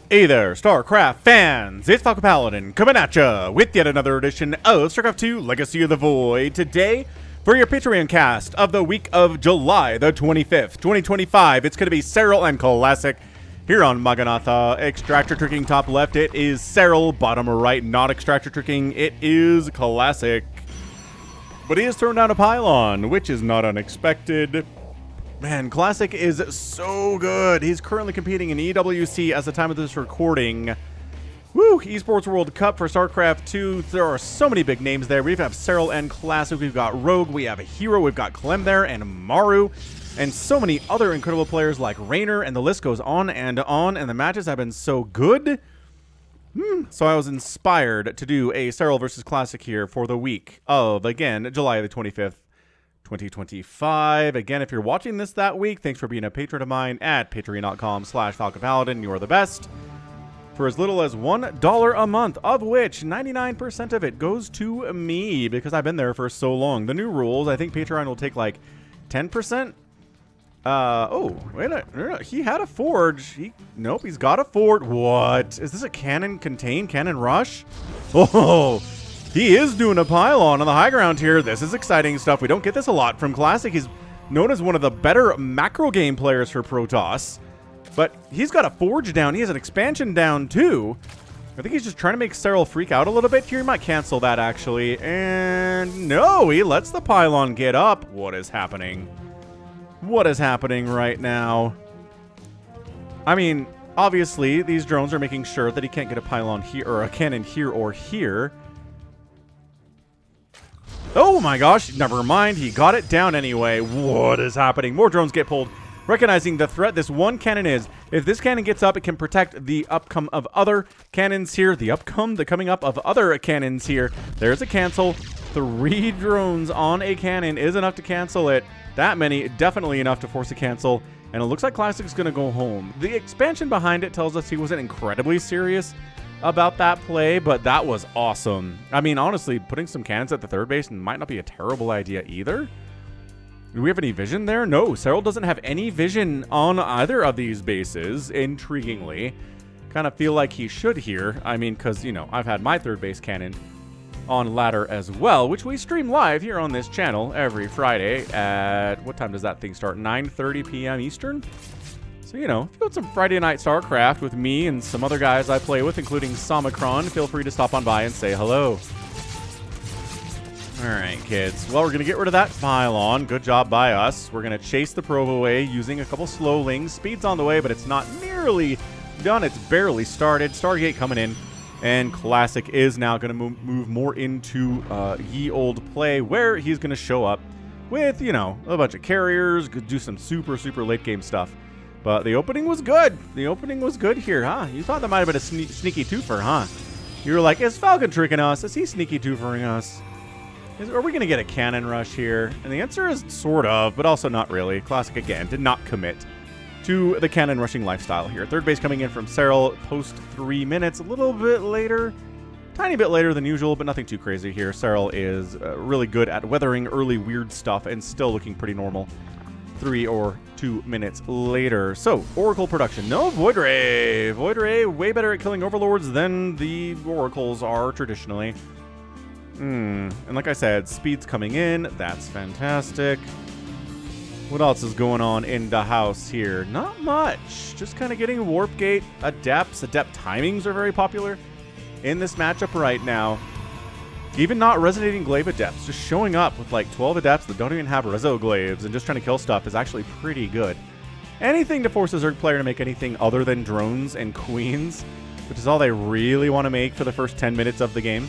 Hey there, StarCraft fans! It's Falcon Paladin coming at ya with yet another edition of StarCraft 2 Legacy of the Void. Today, for your Patreon cast of the week of July the 25th, 2025, it's going to be Serral and Classic here on Magannatha. Extractor tricking top left, it is Serral. Bottom right, not extractor tricking, it is Classic. But he has thrown down a pylon, which is not unexpected. Man, Classic is so good. He's currently competing in EWC as the time of this recording. Woo! Esports World Cup for StarCraft 2. There are so many big names there. We have Serral and Classic. We've got Rogue. We have a Hero. We've got Clem there and Maru. And so many other incredible players like Raynor. And the list goes on. And the matches have been so good. So I was inspired to do a Serral versus Classic here for the week of, again, July the 25th. 2025. Again, if you're watching this that week, thanks for being a patron of mine at patreon.com/FalconPaladin. You're the best. For as little as $1 a month, of which 99% of it goes to me because I've been there for so long. The new rules, I think Patreon will take like 10%. Oh, wait a minute. He had a forge. Nope, he's got a forge. What? Is this a cannon rush? Oh, he is doing a pylon on the high ground here. This is exciting stuff. We don't get this a lot from Classic. He's known as one of the better macro game players for Protoss. But he's got a forge down. He has an expansion down too. I think he's just trying to make Serral freak out a little bit here. He might cancel that actually. And no, he lets the pylon get up. What is happening? What is happening right now? I mean, obviously, these drones are making sure that he can't get a pylon here or a cannon here or here. Oh my gosh, never mind. He got it down anyway. What is happening? More drones get pulled. Recognizing the threat this one cannon is. If this cannon gets up, it can protect the upcome of other cannons here. The coming up of other cannons here. There's a cancel. 3 drones on a cannon is enough to cancel it. That many, definitely enough to force a cancel. And it looks like Classic's going to go home. The expansion behind it tells us he wasn't incredibly serious about that play, but that was awesome. I mean, honestly, putting some cannons at the third base might not be a terrible idea either. Do we have any vision there? No, Serral doesn't have any vision on either of these bases, intriguingly. Kind of feel like he should here. I mean, because, you know, I've had my third base cannon on ladder as well, which we stream live here on this channel every Friday at, what time does that thing start? 9:30 p.m. Eastern? So, you know, if you got some Friday night StarCraft with me and some other guys I play with, including Samacron, feel free to stop on by and say hello. All right, kids. Well, we're going to get rid of that pylon. Good job by us. We're going to chase the probe away using a couple slowlings. Speed's on the way, but it's not nearly done. It's barely started. Stargate coming in. And Classic is now going to move more into ye old play, where he's going to show up with, you know, a bunch of carriers, do some super late game stuff. But the opening was good. The opening was good here, huh? You thought that might have been a sneaky twofer, huh? You were like, is Falcon tricking us? Is he sneaky twofering us? Are we going to get a cannon rush here? And the answer is sort of, but also not really. Classic, again, did not commit to the cannon rushing lifestyle here. Third base coming in from Serral post 3 minutes. A little bit later. Tiny bit later than usual, but nothing too crazy here. Serral is really good at weathering early weird stuff and still looking pretty normal 3 or 2 minutes later. So, Oracle production. No Void Ray. Void Ray way better at killing Overlords than the Oracles are traditionally. And like I said, speed's coming in. That's fantastic. What else is going on in the house here? Not much. Just kind of getting Warp Gate adepts. Adept timings are very popular in this matchup right now. Even not resonating glaive adepts, just showing up with like 12 adepts that don't even have reso glaives and just trying to kill stuff is actually pretty good. Anything to force a Zerg player to make anything other than drones and queens, which is all they really want to make for the first 10 minutes of the game.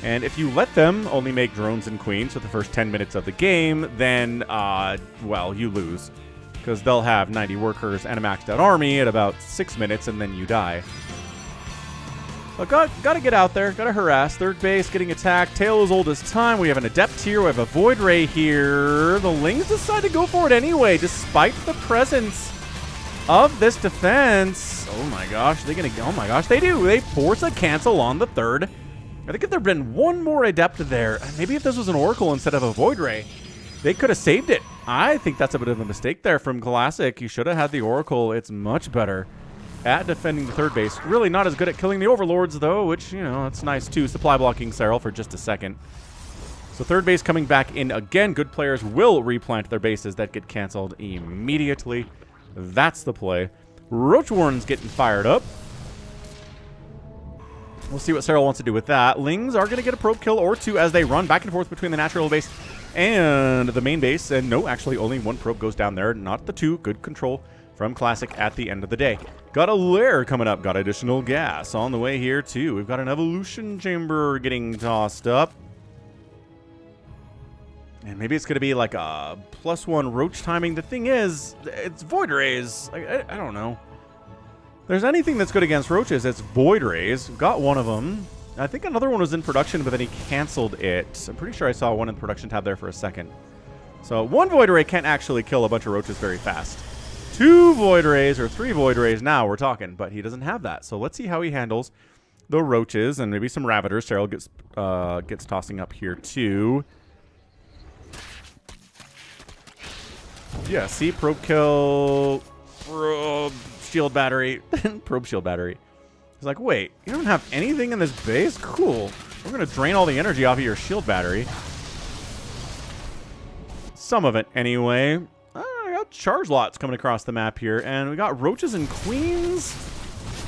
And if you let them only make drones and queens for the first 10 minutes of the game, then, well, you lose. Because they'll have 90 workers and a maxed out army at about 6 minutes, and then you die. But gotta get out there, gotta harass. Third base getting attacked. Tail as old as time. We have an adept here. We have a Void Ray here. The Lings decide to go for it anyway, despite the presence of this defense. Oh my gosh, oh my gosh, they do. They force a cancel on the third. I think if there had been one more adept there, maybe if this was an Oracle instead of a Void Ray, they could have saved it. I think that's a bit of a mistake there from Classic. You should have had the Oracle. It's much better at defending the third base. Really not as good at killing the overlords, though, which, you know, that's nice, too. Supply blocking Serral for just a second. So third base coming back in again. Good players will replant their bases that get canceled immediately. That's the play. Roach Warren's getting fired up. We'll see what Serral wants to do with that. Lings are going to get a probe kill or two as they run back and forth between the natural base and the main base. And no, actually, only one probe goes down there, not the two. Good control from Classic at the end of the day. Got a lair coming up. Got additional gas on the way here, too. We've got an evolution chamber getting tossed up. And maybe it's going to be like a +1 roach timing. The thing is, it's Void Rays. I don't know. If there's anything that's good against roaches, it's Void Rays. Got one of them. I think another one was in production, but then he canceled it. I'm pretty sure I saw one in the production tab there for a second. So one Void Ray can't actually kill a bunch of roaches very fast. 2 Void Rays or 3 Void Rays now we're talking, but he doesn't have that. So let's see how he handles the roaches and maybe some Ravagers. Serral gets tossing up here too. Yeah, see, probe kill, probe shield battery, probe shield battery. He's like, wait, you don't have anything in this base? Cool. We're going to drain all the energy off of your shield battery. Some of it, anyway. I got charge lots coming across the map here, and we got roaches and queens.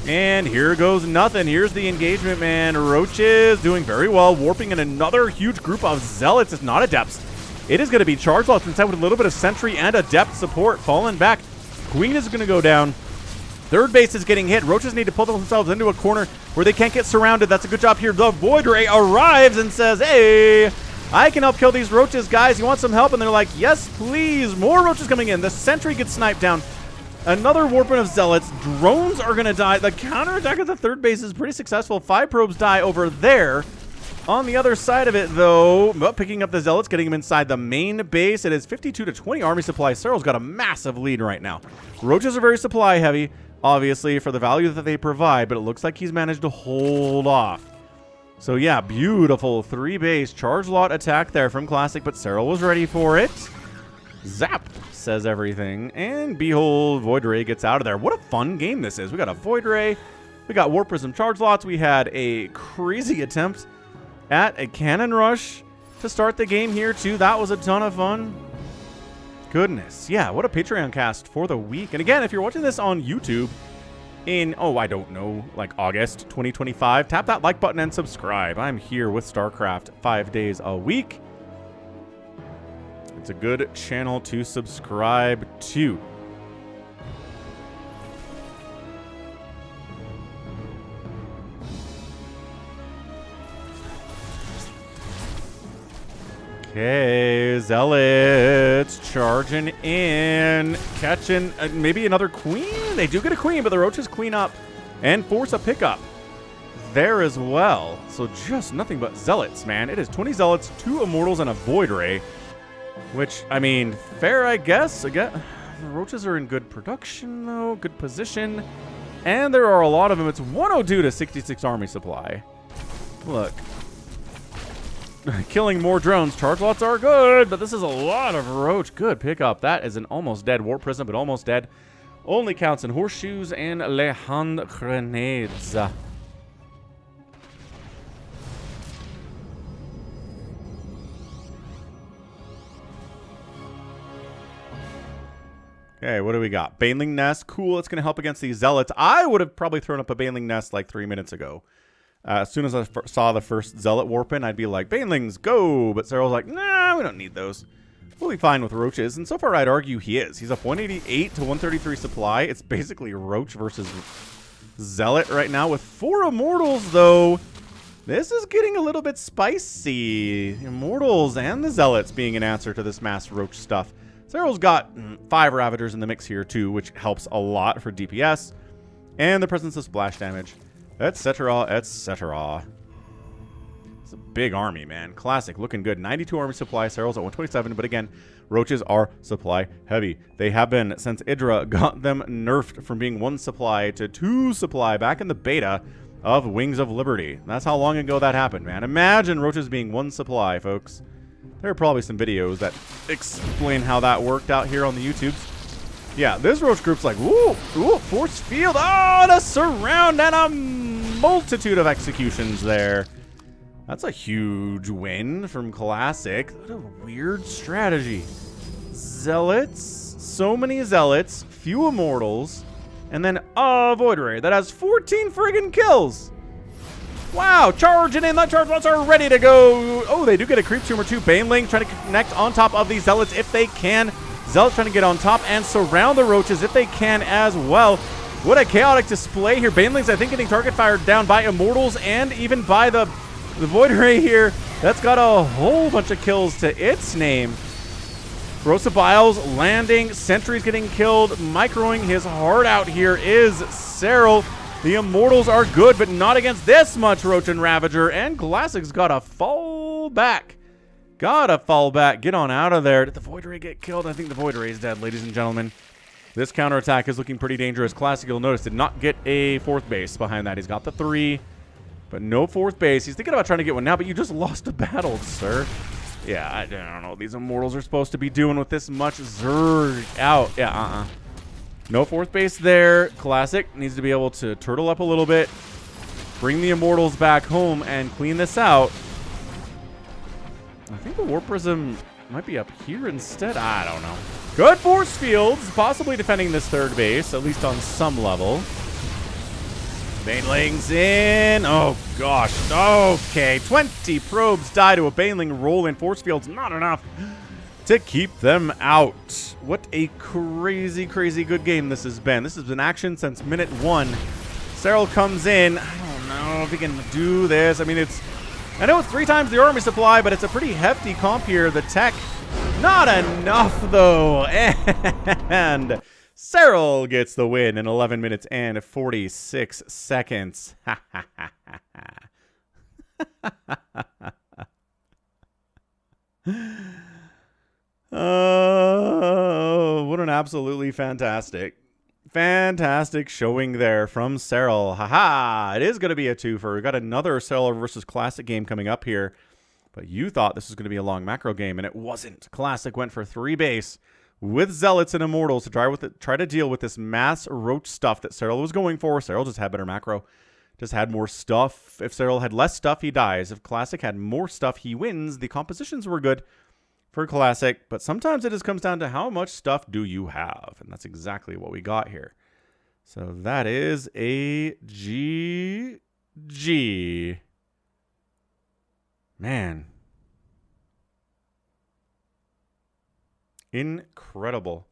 And here goes nothing. Here's the engagement, man. Roaches doing very well, warping in another huge group of zealots. It's not adepts. It is going to be charge lots inside with a little bit of sentry and adept support. Falling back. Queen is going to go down. Third base is getting hit. Roaches need to pull themselves into a corner where they can't get surrounded. That's a good job here. The Void Ray arrives and says, hey, I can help kill these roaches, guys. You want some help? And they're like, yes, please. More roaches coming in. The sentry gets sniped down. Another warping of zealots. Drones are going to die. The counterattack at the third base is pretty successful. 5 probes die over there. On the other side of it, though, picking up the zealots, getting them inside the main base. It is 52-20 army supply. Serral's got a massive lead right now. Roaches are very supply heavy, obviously, for the value that they provide, but it looks like he's managed to hold off. So, yeah, beautiful 3-base charge lot attack there from Classic, but Serral was ready for it. Zap, says everything. And behold, Void Ray gets out of there. What a fun game this is. We got a Void Ray. We got Warp Prism charge lots. We had a crazy attempt at a cannon rush to start the game here, too. That was a ton of fun. Goodness. Yeah, what a Patreon cast for the week. And again, if you're watching this on YouTube in, I don't know, like August 2025, tap that like button and subscribe. I'm here with StarCraft 5 days a week. It's a good channel to subscribe to. Okay, zealots charging in, catching maybe another queen. They do get a queen, but the roaches clean up and force a pickup there as well. So just nothing but zealots, man. It is 20 zealots, 2 immortals, and a Void Ray, which, I mean, fair, I guess. Again, the roaches are in good production, though, good position, and there are a lot of them. It's 102 to 66 army supply. Look. Killing more drones. Charge lots are good, but this is a lot of roach. Good pickup. That is an almost dead Warp Prism, but almost dead. Only counts in horseshoes and le hand grenades. Okay, what do we got? Baneling Nest. Cool. It's going to help against these zealots. I would have probably thrown up a Baneling Nest like 3 minutes ago. As soon as I saw the first zealot warp in, I'd be like, Banelings, go! But Serral's like, nah, we don't need those. We'll be fine with roaches. And so far, I'd argue he is. He's a 188 to 133 supply. It's basically roach versus zealot right now. With 4 immortals, though, this is getting a little bit spicy. Immortals and the zealots being an answer to this mass roach stuff. Serral's got 5 Ravagers in the mix here, too, which helps a lot for DPS. And the presence of splash damage. Etc., etc. It's a big army, man. Classic, looking good. 92 army supply. Serral's at 127, but again, roaches are supply heavy. They have been since Idra got them nerfed from being 1 supply to 2 supply back in the beta of Wings of Liberty. That's how long ago that happened, man. Imagine roaches being 1 supply, folks. There are probably some videos that explain how that worked out here on the YouTubes. Yeah, this Roach group's like, ooh, force field. Oh, and a surround and a multitude of executions there. That's a huge win from Classic. What a weird strategy. Zealots, so many Zealots, few Immortals, and then a Void Ray that has 14 friggin' kills. Wow, charging in. The charge ones are ready to go. Oh, they do get a Creep Tumor too. Baneling trying to connect on top of these Zealots if they can. Zealots trying to get on top and surround the Roaches if they can as well. What a chaotic display here. Banelings, I think, getting target fired down by Immortals and even by the Void Ray here. That's got a whole bunch of kills to its name. Corrosive Biles landing. Sentry's getting killed. Microing his heart out here is Serral. The Immortals are good, but not against this much Roach and Ravager. And Classic's got to fall back. Gotta fall back. Get on out of there. Did the Void Ray get killed? I think the Void Ray is dead, ladies and gentlemen. This counterattack is looking pretty dangerous. Classic, you'll notice, did not get a 4th base behind that. He's got the 3, but no 4th base. He's thinking about trying to get one now, but you just lost a battle, sir. Yeah, I don't know what these Immortals are supposed to be doing with this much Zerg out. Yeah, No 4th base there. Classic needs to be able to turtle up a little bit, bring the Immortals back home, and clean this out. I think the Warp Prism might be up here instead. I don't know. Good force fields, possibly defending this 3rd base, at least on some level. Banelings in. Oh, gosh. Okay. 20 probes die to a Baneling roll in. Force fields, not enough to keep them out. What a crazy, crazy good game this has been. This has been action since minute 1. Serral comes in. I don't know if he can do this. I mean, I know it's 3 times the army supply, but it's a pretty hefty comp here. The tech, not enough, though. And Serral gets the win in 11 minutes and 46 seconds. Oh, what an absolutely fantastic showing there from Serral. Haha, it is going to be a twofer. We've got another Serral versus Classic game coming up here. But you thought this was going to be a long macro game, and it wasn't. Classic went for 3 base with Zealots and Immortals to try to deal with this mass Roach stuff that Serral was going for. Serral just had better macro. Just had more stuff. If Serral had less stuff, he dies. If Classic had more stuff, he wins. The compositions were good for Classic, but sometimes it just comes down to how much stuff do you have, and that's exactly what we got here. So that is a GG. Man. Incredible.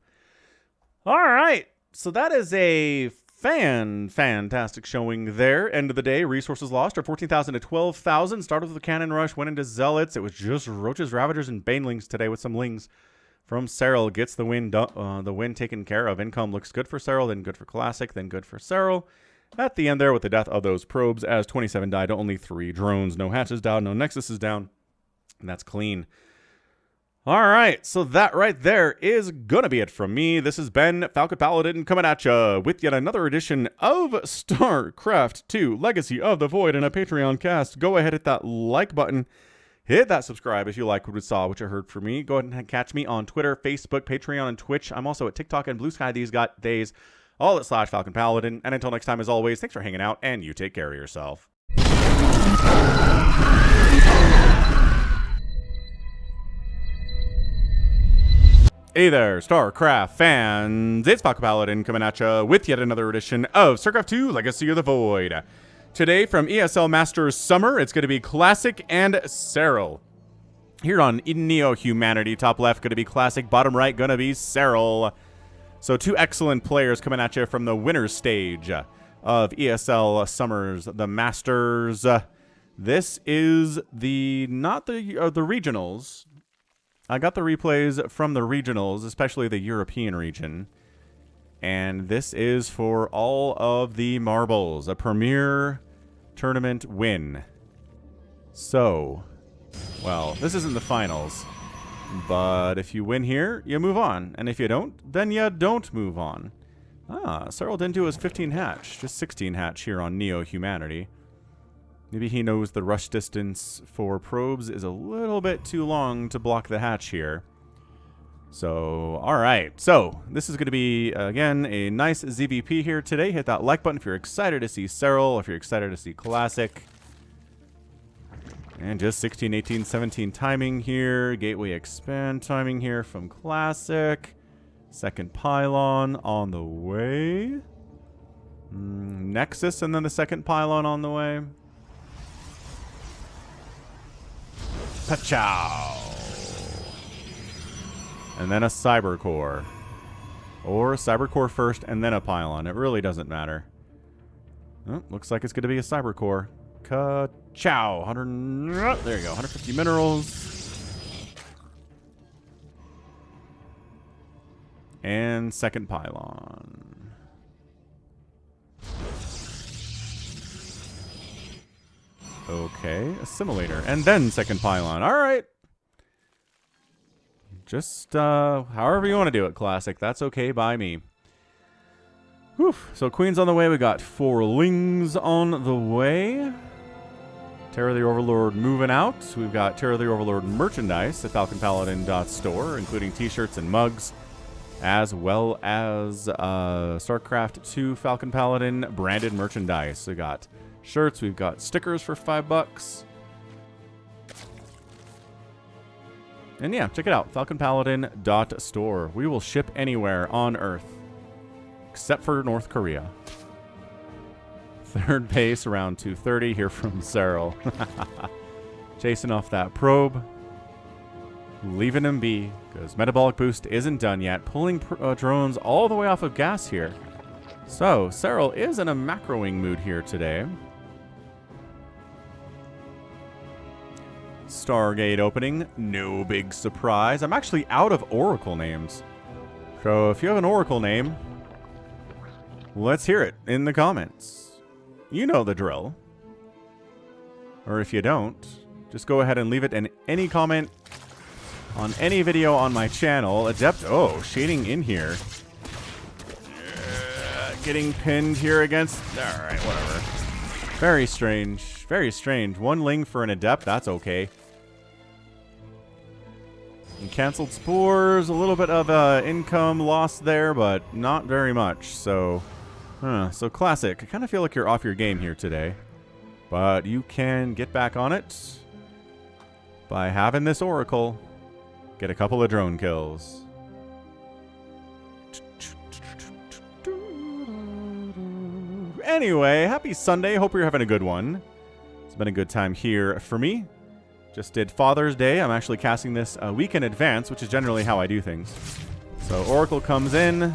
All right, so that is a fantastic showing there. End of the day, resources lost are 14,000 to 12,000. Started with a cannon rush, went into Zealots. It was just Roaches, Ravagers, and Banelings today with some Lings from Serral. Gets the win taken care of. Income looks good for Serral, then good for Classic, then good for Serral. At the end there with the death of those probes as 27 died, only 3 drones. No hatches down, no nexuses down, and that's clean. All right, so that right there is going to be it from me. This has been Falcon Paladin coming at you with yet another edition of StarCraft 2 Legacy of the Void and a Patreon cast. Go ahead, hit that like button. Hit that subscribe if you like what you saw, what you heard from me. Go ahead and catch me on Twitter, Facebook, Patreon, and Twitch. I'm also at TikTok and Blue Sky these days, all at /Falcon Paladin. And until next time, as always, thanks for hanging out, and you take care of yourself. Hey there, StarCraft fans. It's Falcon Paladin coming at you with yet another edition of StarCraft 2 Legacy of the Void. Today from ESL Masters Summer, it's going to be Classic and Serral. Here on Neo Humanity, top left going to be Classic, bottom right going to be Serral. So 2 excellent players coming at you from the winner's stage of ESL Summers, the Masters. This is not the regionals. I got the replays from the regionals, especially the European region. And this is for all of the marbles, a premier tournament win. So, well, this isn't the finals. But if you win here, you move on. And if you don't, then you don't move on. Serral didn't do his 15 hatch, just 16 hatch here on Neo Humanity. Maybe he knows the rush distance for probes is a little bit too long to block the hatch here. So, all right. So, this is going to be, again, a nice ZVP here today. Hit that like button if you're excited to see Serral, if you're excited to see Classic. And just 16, 18, 17 timing here. Gateway expand timing here from Classic. Second pylon on the way. Nexus and then the second pylon on the way. Pachow! And then a cyber core. Or a cyber core first and then a pylon. It really doesn't matter. Oh, looks like it's going to be a cyber core. Ka-chow. 100. There you go. 150 minerals. And second pylon. Okay. Assimilator. And then second pylon. All right. Just however you want to do it, Classic. That's okay by me. Whew. So Queen's on the way. We got 4 Lings on the way. Terror of the Overlord moving out. We've got Terror of the Overlord merchandise at FalconPaladin.store, including t-shirts and mugs, as well as StarCraft 2 Falcon Paladin branded merchandise. We got shirts. We've got stickers for $5. And yeah, check it out. FalconPaladin.store. We will ship anywhere on Earth. Except for North Korea. Third base around 2:30 here from Serral. Chasing off that probe. Leaving him be. Because Metabolic Boost isn't done yet. Pulling drones all the way off of gas here. So, Serral is in a macroing mood here today. Stargate opening, no big surprise. I'm actually out of Oracle names. So if you have an Oracle name, let's hear it in the comments. You know the drill. Or if you don't, just go ahead and leave it in any comment on any video on my channel. Adept, oh, shading in here. Getting pinned here against, alright, whatever. Very strange. Very strange. 1 Ling for an Adept. That's okay. And canceled spores. A little bit of income lost there, but not very much. So, so Classic. I kind of feel like you're off your game here today. But you can get back on it by having this Oracle. Get a couple of drone kills. Anyway, happy Sunday. Hope you're having a good one. It's been a good time here for me. Just did Father's Day. I'm actually casting this a week in advance, which is generally how I do things. So Oracle comes in.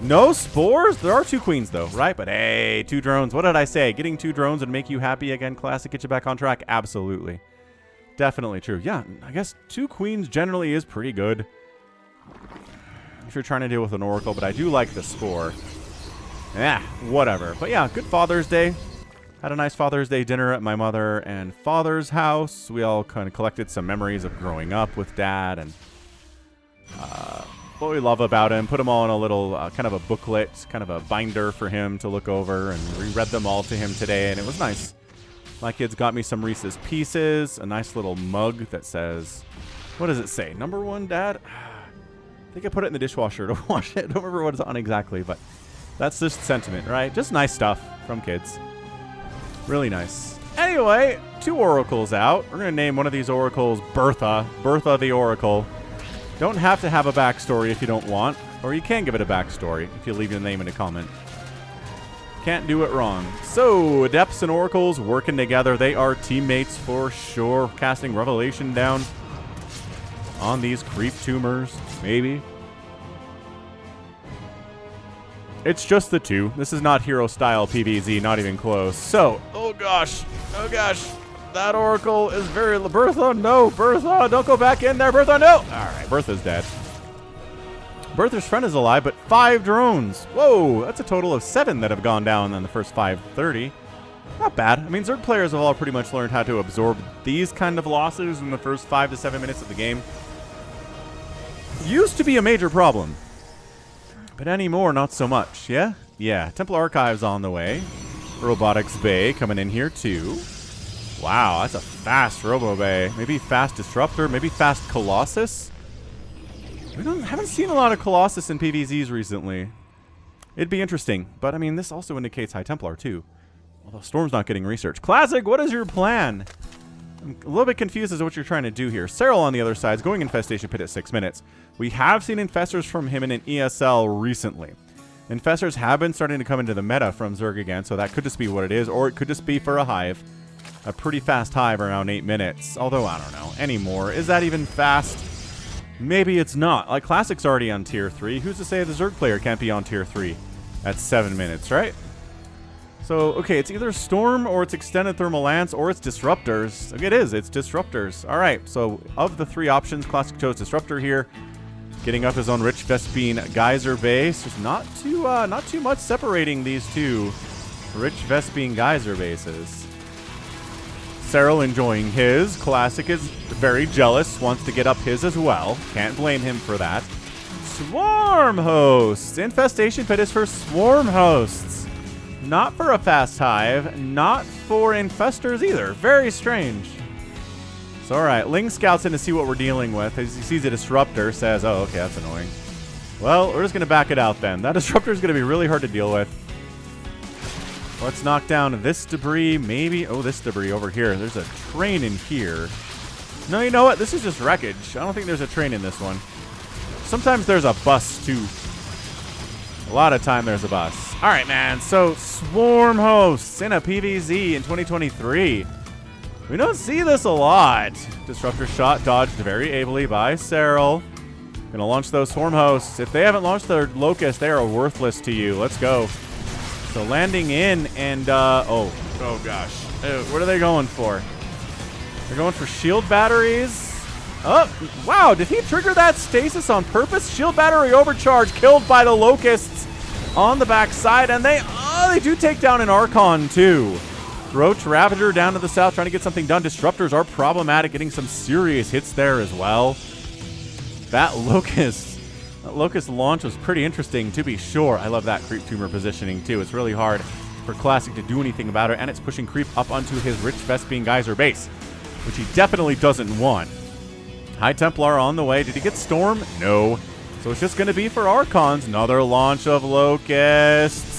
No spores? There are 2 queens, though, right? But hey, 2 drones. What did I say? Getting 2 drones would make you happy again, Classic? Get you back on track? Absolutely. Definitely true. Yeah, I guess 2 queens generally is pretty good if you're trying to deal with an Oracle, but I do like the spore. Whatever. But yeah, good Father's Day. Had a nice Father's Day dinner at my mother and father's house. We all kind of collected some memories of growing up with Dad and what we love about him. Put them all in a little kind of a booklet, kind of a binder for him to look over, and reread them all to him today, and it was nice. My kids got me some Reese's Pieces, a nice little mug that says, what does it say? Number 1, Dad? I think I put it in the dishwasher to wash it. I don't remember what it's on exactly, but that's just sentiment, right? Just nice stuff from kids. Really nice. Anyway, 2 oracles out. We're going to name one of these oracles Bertha. Bertha the Oracle. Don't have to have a backstory if you don't want, or you can give it a backstory if you leave your name in a comment. Can't do it wrong. So, Adepts and Oracles working together. They are teammates for sure. Casting Revelation down on these creep tumors, maybe. It's just the 2. This is not hero-style PvZ, not even close. So, oh gosh, that Oracle is very... Bertha, no, Bertha, don't go back in there, Bertha, no! Alright, Bertha's dead. Bertha's friend is alive, but 5 drones. Whoa, that's a total of 7 that have gone down in the first 5:30. Not bad. I mean, Zerg players have all pretty much learned how to absorb these kind of losses in the first 5 to 7 minutes of the game. Used to be a major problem. But anymore, not so much, yeah? Yeah, Temple Archives on the way. Robotics Bay coming in here, too. Wow, that's a fast Robo Bay. Maybe fast Disruptor, maybe fast Colossus. Haven't seen a lot of Colossus and PvZs recently. It'd be interesting, but I mean, this also indicates High Templar too. Although Storm's not getting research. Classic, what is your plan? I'm a little bit confused as to what you're trying to do here. Serral on the other side is going Infestation Pit at 6 minutes. We have seen Infestors from him in an ESL recently. Infestors have been starting to come into the meta from Zerg again, so that could just be what it is, or it could just be for a Hive. A pretty fast Hive around 8 minutes, although I don't know anymore. Is that even fast? Maybe it's not. Like, Classic's already on tier 3. Who's to say the Zerg player can't be on tier 3 at 7 minutes, right? So, okay, it's either Storm or it's Extended Thermal Lance or it's Disruptors. It is, it's Disruptors. All right, so of the 3 options, Classic chose Disruptor here. Getting up his own Rich Vespene Geyser base. There's not too much separating these two Rich Vespene Geyser bases. Serral enjoying his. Classic is very jealous, wants to get up his as well. Can't blame him for that. Swarm hosts. Infestation Pit is for swarm hosts. Not for a fast Hive. Not for infestors either. Very strange. So, alright. Ling scouts in to see what we're dealing with. As he sees a Disruptor, says, oh, okay, that's annoying. Well, we're just going to back it out then. That Disruptor is going to be really hard to deal with. Let's knock down this debris, maybe. Oh, this debris over here. There's a train in here. No, you know what? This is just wreckage. I don't think there's a train in this one. Sometimes there's a bus, too. A lot of time there's a bus. All right, man. So, swarm hosts in a PvZ in 2023. We don't see this a lot. Disruptor shot dodged very ably by Serral. Gonna launch those swarm hosts. If they haven't launched their Locust, they are worthless to you. Let's go. So landing in and, oh gosh. What are they going for? They're going for shield batteries. Oh, wow. Did he trigger that stasis on purpose? Shield battery overcharge killed by the Locusts on the backside. And they do take down an Archon too. Roach Ravager down to the south trying to get something done. Disruptors are problematic, getting some serious hits there as well. That Locust launch was pretty interesting, to be sure. I love that creep tumor positioning, too. It's really hard for Classic to do anything about it, and it's pushing creep up onto his Rich Vespene Geyser base, which he definitely doesn't want. High Templar on the way. Did he get Storm? No. So it's just going to be for Archons. Another launch of Locusts.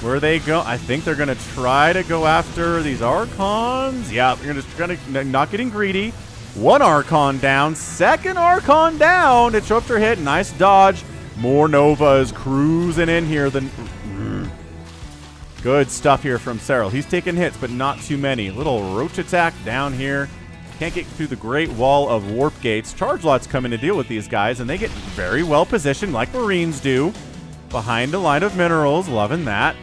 Where they go? I think they're going to try to go after these Archons. Yeah, they're just going to not getting greedy. One Archon down. Second Archon down. Disruptor hit. Nice dodge. More Novas cruising in here. Good stuff here from Serral. He's taking hits, but not too many. Little Roach attack down here. Can't get through the Great Wall of Warp Gates. Charge lots come in to deal with these guys, and they get very well positioned like Marines do. Behind a line of minerals. Loving that.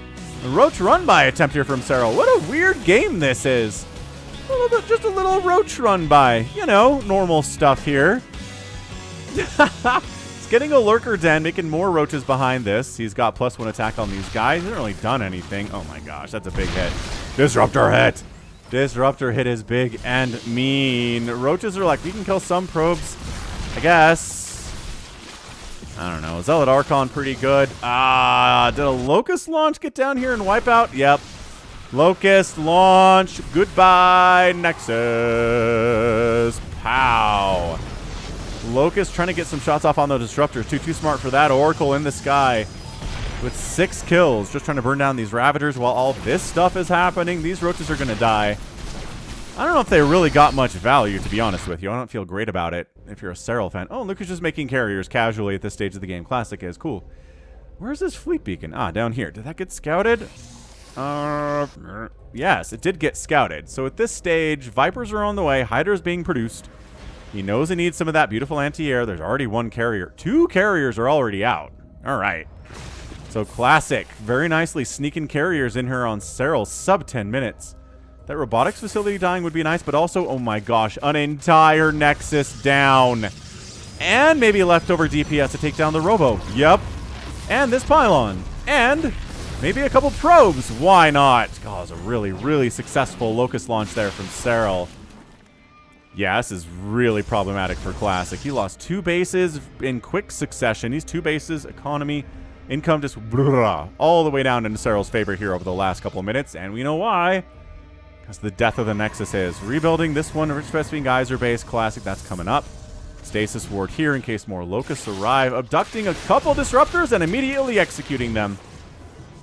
A Roach run by attempt here from Serral. What a weird game this is. Just a little Roach run by. You know, normal stuff here. It's getting a Lurker Den, making more Roaches behind this. He's got +1 attack on these guys. He hasn't really done anything. Oh my gosh, that's a big hit. Disruptor hit. Disruptor hit is big and mean. Roaches are like, we can kill some probes, I guess. I don't know. Zealot Archon pretty good. Did a Locust launch get down here and wipe out? Yep. Locust launch. Goodbye, Nexus. Pow. Locust trying to get some shots off on the Disruptors. Too smart for that. Oracle in the sky with 6 kills. Just trying to burn down these Ravagers while all this stuff is happening. These Roaches are going to die. I don't know if they really got much value, to be honest with you. I don't feel great about it if you're a Serral fan. Oh, Luke is just making carriers casually at this stage of the game. Classic is. Cool. Where's this fleet beacon? Down here. Did that get scouted? Yes, it did get scouted. So at this stage, Vipers are on the way. Hydra's being produced. He knows he needs some of that beautiful anti-air. There's already 1 carrier. 2 carriers are already out. All right. So Classic, very nicely sneaking carriers in here on Serral, sub 10 minutes. That robotics facility dying would be nice, but also, oh my gosh, an entire Nexus down. And maybe leftover DPS to take down the Robo. Yep. And this pylon. And maybe a couple probes. Why not? God, it was a really, really successful Locust launch there from Serral. Yeah, this is really problematic for Classic. He lost 2 bases in quick succession. These 2 bases, economy, income just all the way down into Serral's favor here over the last couple of minutes. And we know why. Because the death of the Nexus is. Rebuilding this one, Rich Vespene Geyser base, Classic, that's coming up. Stasis ward here in case more locusts arrive. Abducting a couple disruptors and immediately executing them.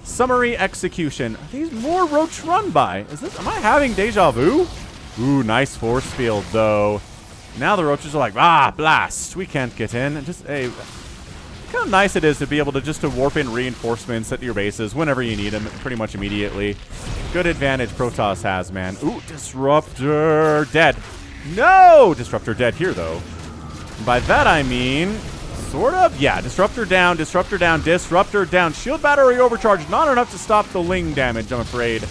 Summary execution. Are these more roach run by? Am I having deja vu? Ooh, nice force field though. Now the roaches are like, blast. We can't get in. And just, hey, look how nice it is to be able to just to warp in reinforcements at your bases whenever you need them pretty much immediately. Good advantage Protoss has, man. Ooh, disruptor dead. No! Disruptor dead here though. By that I mean, sort of, yeah, disruptor down, disruptor down, disruptor down. Shield battery overcharge, not enough to stop the Ling damage, I'm afraid.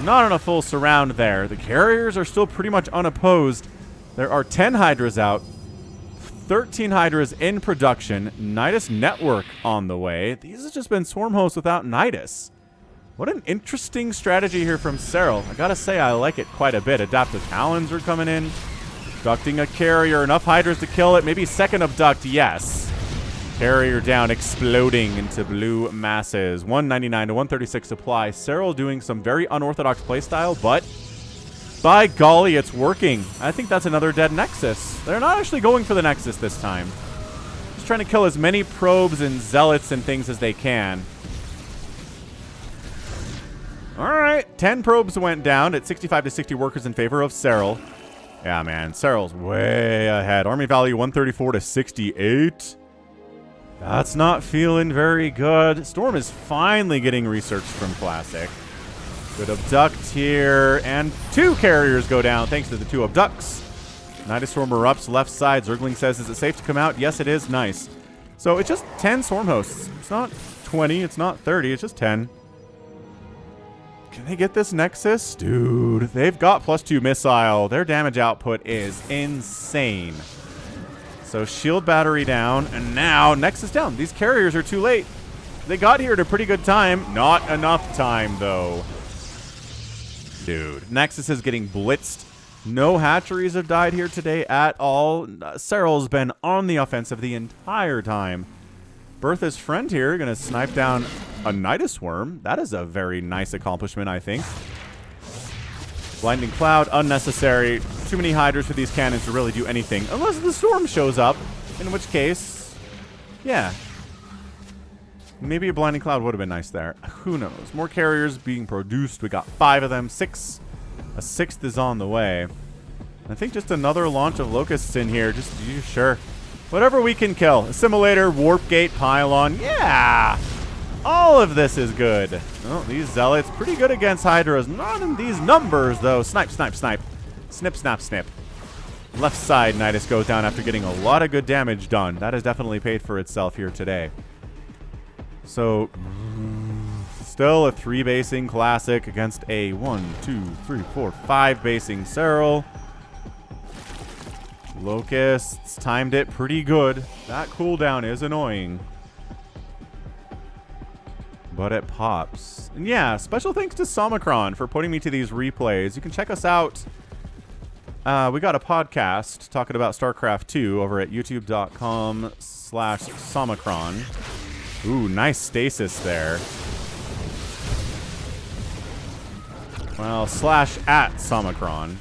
Not on a full surround there. The carriers are still pretty much unopposed. There are 10 Hydras out, 13 Hydras in production, Nidus Network on the way. These have just been Swarm Hosts without Nidus. What an interesting strategy here from Serral. I gotta say, I like it quite a bit. Adaptive Talons are coming in. Abducting a carrier, enough Hydras to kill it. Maybe second abduct, yes. Carrier down, exploding into blue masses. 199 to 136 supply. Serral doing some very unorthodox playstyle, but by golly, it's working. I think that's another dead Nexus. They're not actually going for the Nexus this time. Just trying to kill as many probes and zealots and things as they can. All right, 10 probes went down at 65 to 60 workers in favor of Serral. Yeah, man, Serral's way ahead. Army value 134 to 68. That's not feeling very good. Storm is finally getting research from Classic. Good abduct here, and 2 carriers go down thanks to the 2 abducts. Nidus Storm erupts left side. Zergling says, is it safe to come out? Yes, it is. Nice. So it's just 10 Storm Hosts. It's not 20. It's not 30. It's just 10. Can they get this Nexus? Dude, they've got +2 missile. Their damage output is insane. So shield battery down, and now Nexus down. These carriers are too late. They got here at a pretty good time. Not enough time, though. Dude, Nexus is getting blitzed. No hatcheries have died here today at all. Serral's been on the offensive the entire time. Bertha's friend here going to snipe down a Nidus Worm. That is a very nice accomplishment, I think. Blinding Cloud, unnecessary. Too many Hydras for these cannons to really do anything. Unless the Storm shows up, in which case, yeah. Maybe a Blinding Cloud would have been nice there. Who knows? More carriers being produced. We got 5 of them. 6. A 6th is on the way. I think just another launch of Locusts in here. Just, sure. Whatever we can kill. Assimilator, Warp Gate, Pylon. Yeah! All of this is good. Oh, these Zealots, pretty good against Hydras. Not in these numbers, though. Snipe, snipe, snipe. Snip, snap, snip. Left side, Nidus goes down after getting a lot of good damage done. That has definitely paid for itself here today. So, still a 3-basing Classic against a 1, 2, 3, 4, 5-basing Serral. Locusts timed it pretty good. That cooldown is annoying, but it pops. And yeah, special thanks to Somicron for putting me to these replays. You can check us out. We got a podcast talking about StarCraft 2 over at youtube.com/Somicron. Ooh, nice stasis there. Well, /@Somicron.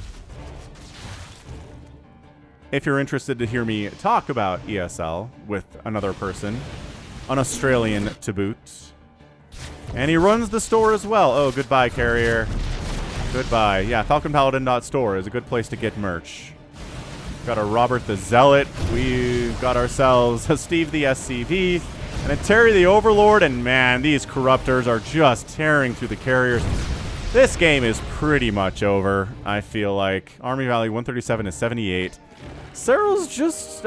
If you're interested to hear me talk about ESL with another person, an Australian to boot. And he runs the store as well. Oh, goodbye, carrier. Goodbye. Yeah, FalconPaladin.store is a good place to get merch. Got a Robert the Zealot. We've got ourselves a Steve the SCV and a Terry the Overlord. And man, these corruptors are just tearing through the carriers. This game is pretty much over, I feel like. Army value 137 to 78. Serral's just,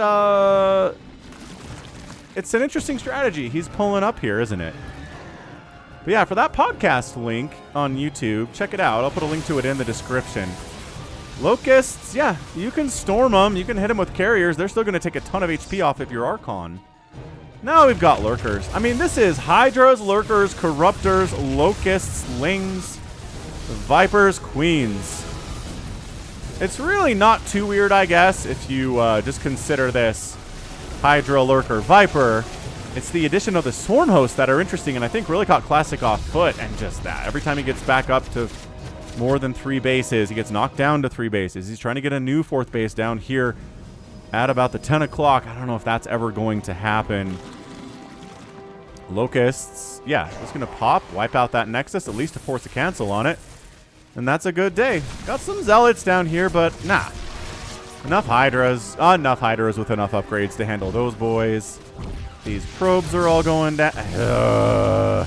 it's an interesting strategy he's pulling up here, isn't it? But yeah, for that podcast link on YouTube, check it out. I'll put a link to it in the description. Locusts, yeah, you can storm them. You can hit them with carriers. They're still going to take a ton of HP off if you're Archon. Now we've got Lurkers. I mean, this is Hydras, Lurkers, Corruptors, Locusts, Lings, Vipers, Queens. It's really not too weird, I guess, if you just consider this Hydra, Lurker, Viper. It's the addition of the Swarm Hosts that are interesting and I think really caught Classic off foot, and just that. Every time he gets back up to more than 3 bases, he gets knocked down to 3 bases. He's trying to get a new 4th base down here at about the 10 o'clock. I don't know if that's ever going to happen. Locusts, yeah, it's going to pop, wipe out that Nexus, at least to force a cancel on it. And that's a good day. Got some Zealots down here, but nah. Enough Hydras with enough upgrades to handle those boys. These probes are all going down.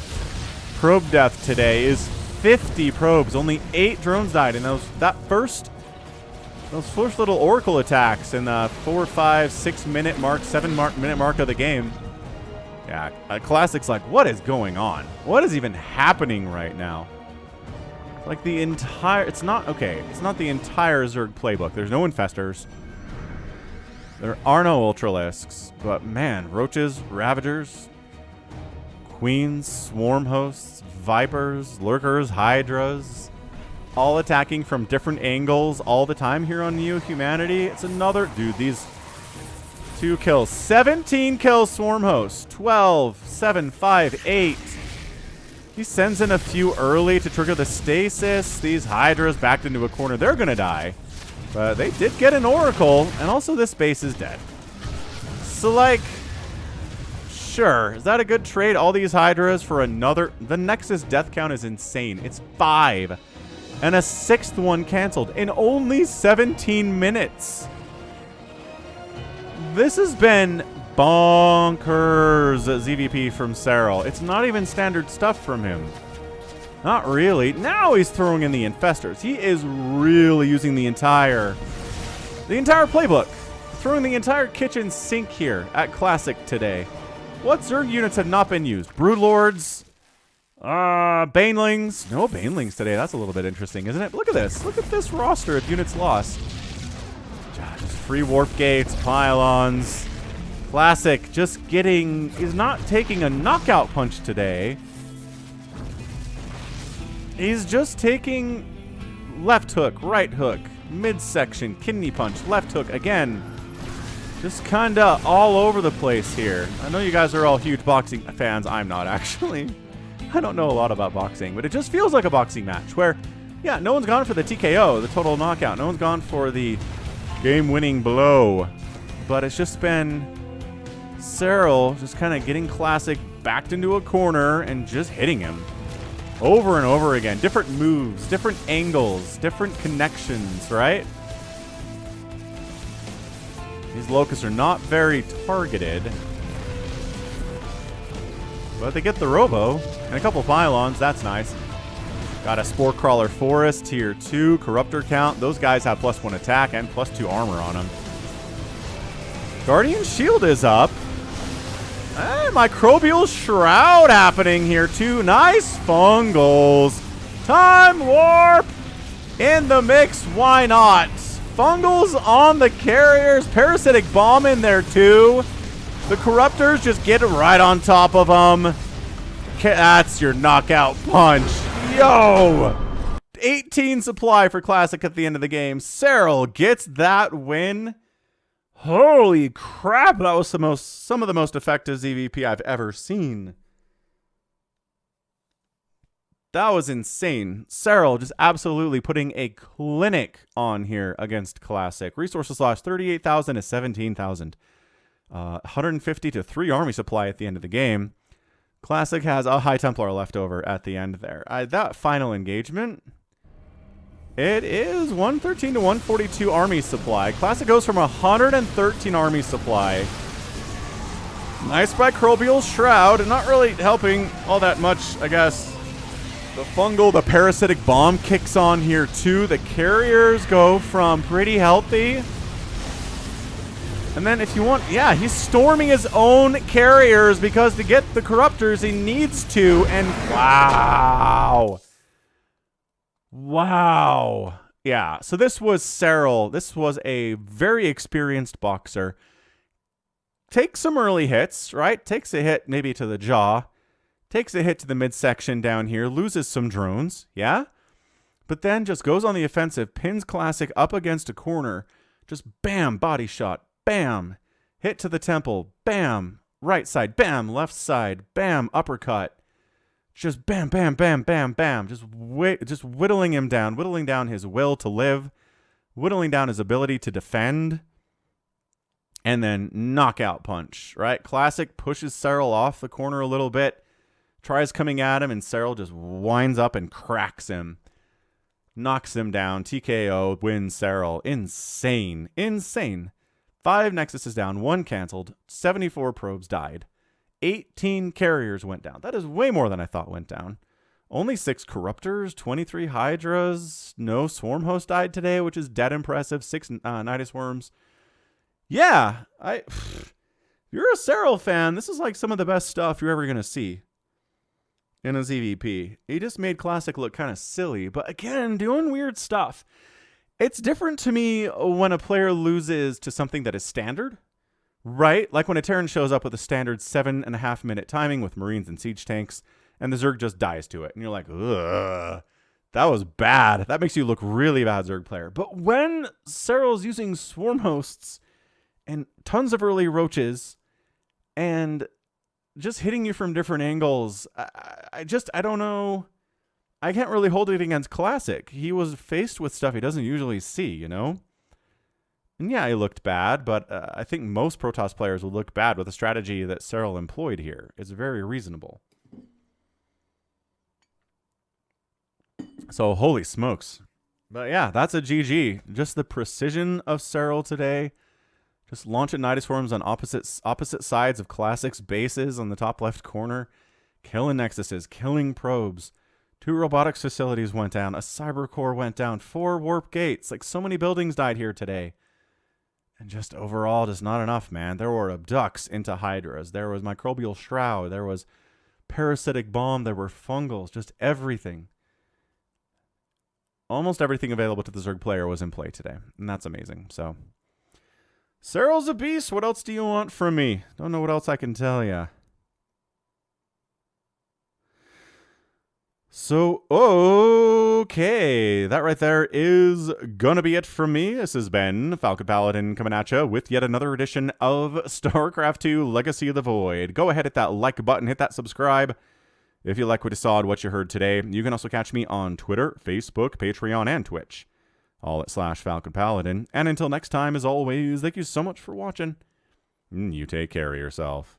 Probe death today is 50 probes. Only 8 drones died in those first little Oracle attacks in the 4, 5, 6 minute mark, 7-minute mark of the game. Yeah, Classic's like, what is going on? What is even happening right now? Like the entire, it's not the entire Zerg playbook. There's no Infestors. There are no Ultralisks. But man, Roaches, Ravagers, Queens, Swarm Hosts, Vipers, Lurkers, Hydras, all attacking from different angles all the time here on Neo Humanity. It's another, dude, these 2 kills. 17 kills, Swarm Host. 12, 7, 5, 8. He sends in a few early to trigger the stasis. These Hydras backed into a corner. They're going to die. But they did get an Oracle. And also this base is dead. So, like, sure. Is that a good trade? All these Hydras for another. The Nexus death count is insane. It's 5. And a 6th one canceled in only 17 minutes. This has been bonkers ZVP from Serral. It's not even standard stuff from him. Not really. Now he's throwing in the Infestors. He is really using the entire playbook. Throwing the entire kitchen sink here at Classic today. What Zerg units have not been used? Broodlords, Banelings. No Banelings today. That's a little bit interesting, isn't it? Look at this. Look at this roster of units lost. Just free warp gates, pylons. Classic is not taking a knockout punch today. He's just taking left hook, right hook, midsection, kidney punch, left hook again. Just kinda all over the place here. I know you guys are all huge boxing fans. I'm not, actually. I don't know a lot about boxing, but it just feels like a boxing match where, yeah, no one's gone for the TKO, the total knockout. No one's gone for the game-winning blow. But it's just been Serral just kind of getting Classic backed into a corner and just hitting him over and over again. Different moves, different angles, different connections, right? These Locusts are not very targeted. But they get the Robo and a couple Pylons. That's nice. Got a Spore Crawler Forest, tier 2, Corruptor count. Those guys have +1 attack and +2 armor on them. Guardian Shield is up. Hey, Microbial Shroud happening here too. Nice Fungals. Time Warp in the mix. Why not? Fungals on the carriers. Parasitic Bomb in there too. The Corruptors just get right on top of them. That's your knockout punch. Yo! 18 supply for Classic at the end of the game. Serral gets that win. Holy crap, that was some of the most effective ZVP I've ever seen. That was insane. Serral just absolutely putting a clinic on here against Classic. Resources lost 38,000 to 17,000. 150 to 3 army supply at the end of the game. Classic has a High Templar left over at the end there. That final engagement, it is 113 to 142 army supply. Classic goes from 113 army supply. Nice Microbial Shroud, not really helping all that much, I guess. The Fungal, the Parasitic Bomb kicks on here too. The carriers go from pretty healthy. And then if you want, yeah, he's storming his own carriers because to get the Corruptors he needs to. And wow. Wow. Yeah, so this was Serral. This was a very experienced boxer. Takes some early hits, right? Takes a hit maybe to the jaw. Takes a hit to the midsection down here. Loses some drones, yeah? But then just goes on the offensive. Pins Classic up against a corner. Just bam, body shot. Bam. Hit to the temple. Bam. Right side. Bam. Left side. Bam. Uppercut. Just bam, bam, bam, bam, bam. Just whittling him down. Whittling down his will to live. Whittling down his ability to defend. And then knockout punch, right? Classic pushes Serral off the corner a little bit, tries coming at him, and Serral just winds up and cracks him. Knocks him down. TKO, wins Serral. Insane. Insane. 5 Nexuses down, 1 canceled, 74 probes died. 18 carriers went down. That is way more than I thought went down. Only 6 Corruptors, 23 Hydras, no Swarm Host died today, which is dead impressive. 6 Nidus Worms. Yeah, you're a Serral fan. This is like some of the best stuff you're ever going to see in a ZVP. He just made Classic look kind of silly, but again, doing weird stuff. It's different to me when a player loses to something that is standard, right? Like when a Terran shows up with a standard 7.5 minute timing with Marines and Siege Tanks, and the Zerg just dies to it. And you're like, ugh, that was bad. That makes you look really bad, Zerg player. But when Serral's using Swarm Hosts and tons of early roaches and just hitting you from different angles, I don't know. I can't really hold it against Classic. He was faced with stuff he doesn't usually see, you know? And yeah, he looked bad, but I think most Protoss players would look bad with the strategy that Serral employed here. It's very reasonable. So, holy smokes. But yeah, that's a GG. Just the precision of Serral today. Just launching Nidus Swarms on opposite sides of Classic's bases on the top left corner. Killing Nexuses, killing probes. 2 robotics facilities went down. A cyber core went down. 4 warp gates. Like, so many buildings died here today. And just overall, just not enough, man. There were abducts into Hydras. There was microbial shroud. There was parasitic bomb. There were fungals. Just everything. Almost everything available to the Zerg player was in play today. And that's amazing. So, Serral's a beast. What else do you want from me? Don't know what else I can tell you. So, okay. That right there is gonna be it from me. This has been Falcon Paladin coming at you with yet another edition of StarCraft 2 Legacy of the Void. Go ahead, hit that like button, hit that subscribe. If you like what you saw and what you heard today, you can also catch me on Twitter, Facebook, Patreon, and Twitch. All at /Falcon Paladin. And until next time, as always, thank you so much for watching. You take care of yourself.